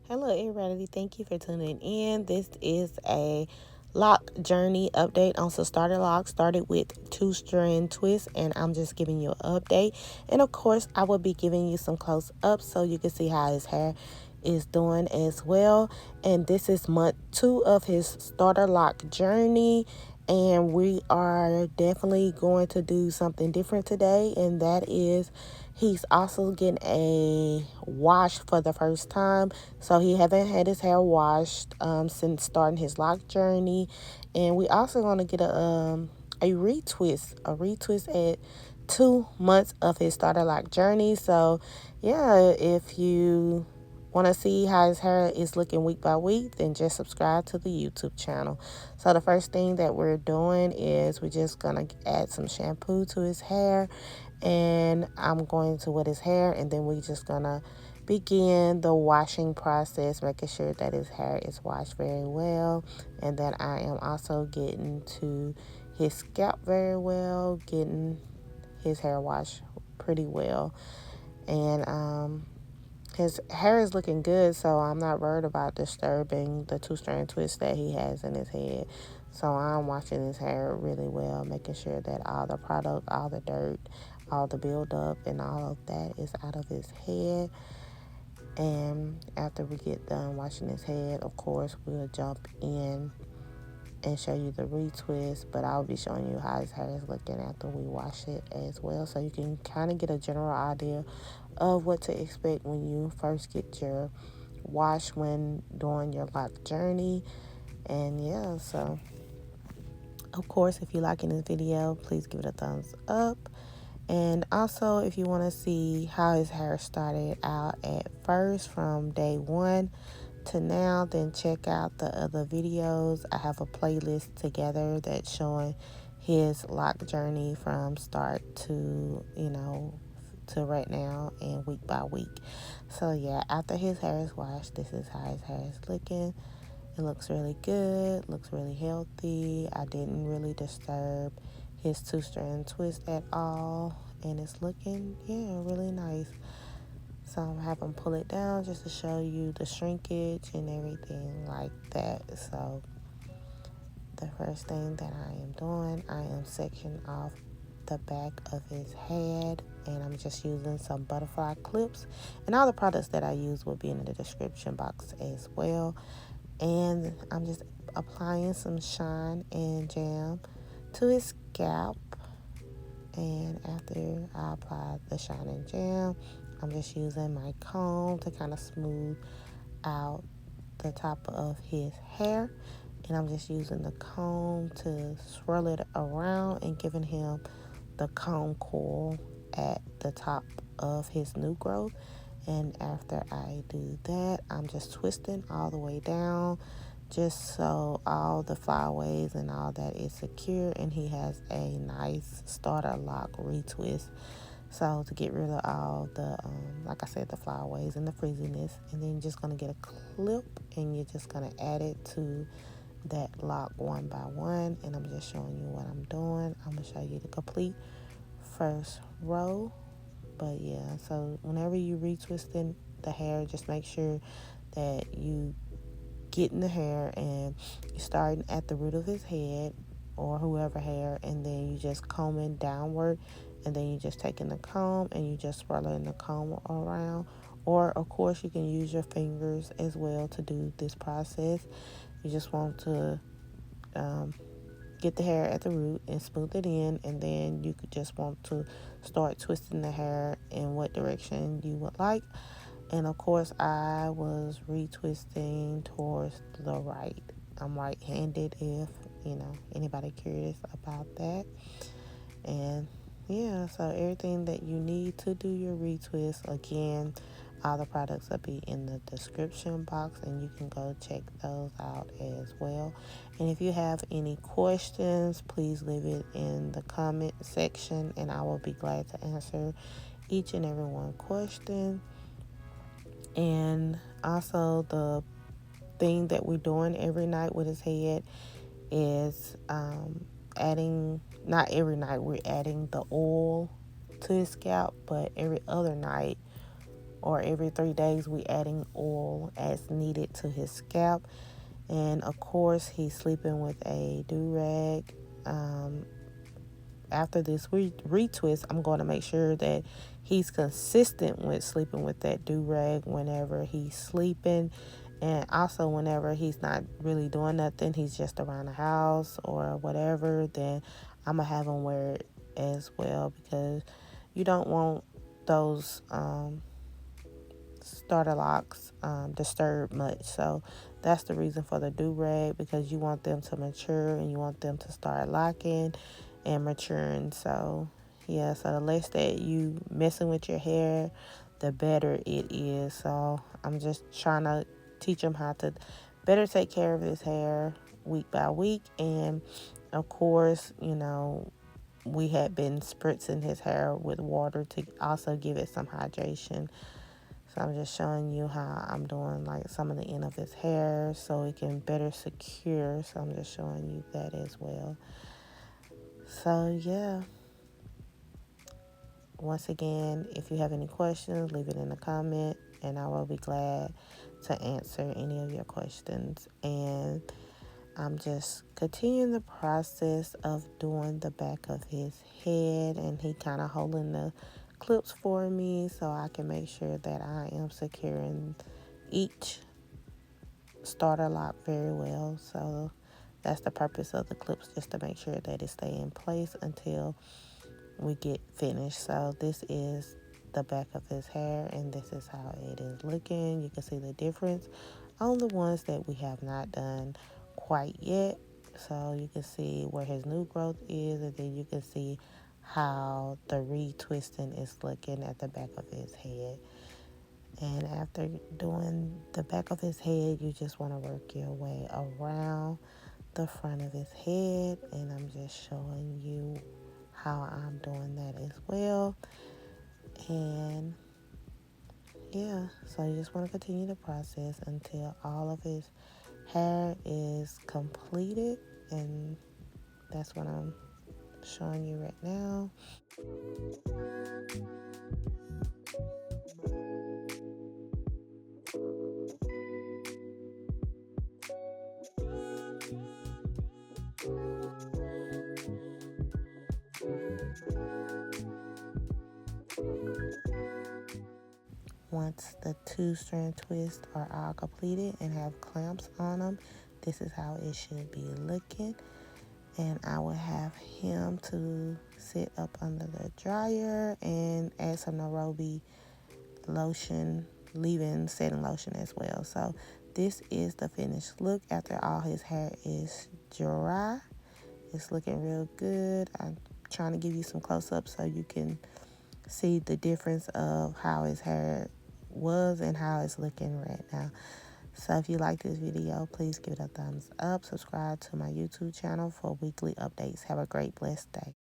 Hello everybody, thank you for tuning in. This is a lock journey update on Started Lock. Started with 2-strand twist, and I'm just giving you an update. And of course, I will be giving you some close ups so you can see how his hair is doing as well. And this is month 2 of his starter lock journey, and we are definitely going to do something different today, and that is he's also getting a wash for the first time. So he haven't had his hair washed since starting his lock journey. And we also going to get a retwist at 2 months of his starter lock journey. So yeah, if you want to see how his hair is looking week by week, then just subscribe to the YouTube channel. So the first thing that we're doing is we're just going to add some shampoo to his hair, and I'm going to wet his hair, and then we're just going to begin the washing process, making sure that his hair is washed very well. And then I am also getting to his scalp very well, getting his hair washed pretty well. And his hair is looking good, so I'm not worried about disturbing the 2-strand twist that he has in his head. So I'm washing his hair really well, making sure that all the product, all the dirt, all the buildup, and all of that is out of his head. And after we get done washing his head, of course, we'll jump in and show you the retwist, but I'll be showing you how his hair is looking after we wash it as well, so you can kind of get a general idea of what to expect when you first get your wash when doing your lock journey. And yeah, so of course, if you're liking this video, please give it a thumbs up. And also, if you want to see how his hair started out at first from day 1 to now, then check out the other videos. I have a playlist together that's showing his lock journey from start to, to right now and week by week. So yeah, after his hair is washed, this is how his hair is looking. It looks really good, looks really healthy. I didn't really disturb his 2-strand twist at all, and it's looking, yeah, really nice. So I'm having pull it down just to show you the shrinkage and everything like that. So the first thing that I am doing, I am sectioning off the back of his head, and I'm just using some butterfly clips, and all the products that I use will be in the description box as well. And I'm just applying some shine and jam to his scalp. And after I apply the shine and jam, I'm just using my comb to kind of smooth out the top of his hair. And I'm just using the comb to swirl it around and giving him the comb coil at the top of his new growth. And after I do that, I'm just twisting all the way down, just so all the flyaways and all that is secure, and he has a nice starter lock retwist. So to get rid of all the, like I said, the flyaways and the frizziness, and then you're just going to get a clip, and you're just going to add it to that lock one by one. And I'm just showing you what I'm doing. I'm going to show you the complete first row. But yeah, so whenever you retwisting the hair, just make sure that you get in the hair and you're starting at the root of his head or whoever hair, and then you just combing downward, and then you just taking the comb and you just swirling the comb around. Or of course you can use your fingers as well to do this process. You just want to get the hair at the root and smooth it in, and then you could just want to start twisting the hair in what direction you would like. And of course, I was retwisting towards the right. I'm right-handed, if anybody curious about that. And yeah, so everything that you need to do your retwist, again, all the products will be in the description box, and you can go check those out as well. And if you have any questions, please leave it in the comment section, and I will be glad to answer each and every one question. And also, the thing that we're doing every night with his head is adding, not every night we're adding the oil to his scalp, but every other night or every 3 days we adding oil as needed to his scalp. And of course he's sleeping with a do-rag. After this retwist, I'm going to make sure that he's consistent with sleeping with that do-rag whenever he's sleeping, and also whenever he's not really doing nothing, he's just around the house or whatever, then I'm gonna have him wear it as well, because you don't want those starter locks disturbed much. So that's the reason for the do-rag, because you want them to mature and you want them to start locking and maturing. So yeah, so the less that you messing with your hair, the better it is. So I'm just trying to teach him how to better take care of his hair week by week. And of course, you know, we had been spritzing his hair with water to also give it some hydration. So I'm just showing you how I'm doing like some of the end of his hair so it can better secure. So I'm just showing you that as well. So yeah, once again, if you have any questions, leave it in the comment and I will be glad to answer any of your questions. And I'm just continuing the process of doing the back of his head, and he kind of holding the clips for me so I can make sure that I am securing each starter lock very well. So that's the purpose of the clips, just to make sure that it stay in place until we get finished. So this is the back of his hair, and this is how it is looking. You can see the difference on the ones that we have not done quite yet. So you can see where his new growth is, and then you can see how the retwisting is looking at the back of his head. And after doing the back of his head, you just want to work your way around the front of his head, and I'm just showing you how I'm doing that as well. And yeah, so you just want to continue the process until all of his hair is completed, and that's what I'm showing you right now. Once the 2-strand twists are all completed and have clamps on them, this is how it should be looking. And I will have him to sit up under the dryer and add some Nairobi lotion, leave-in setting lotion as well. So this is the finished look after all his hair is dry. It's looking real good. I'm trying to give you some close-ups so you can see the difference of how his hair was and how it's looking right now. So if you like this video, please give it a thumbs up. Subscribe to my YouTube channel for weekly updates. Have a great, blessed day.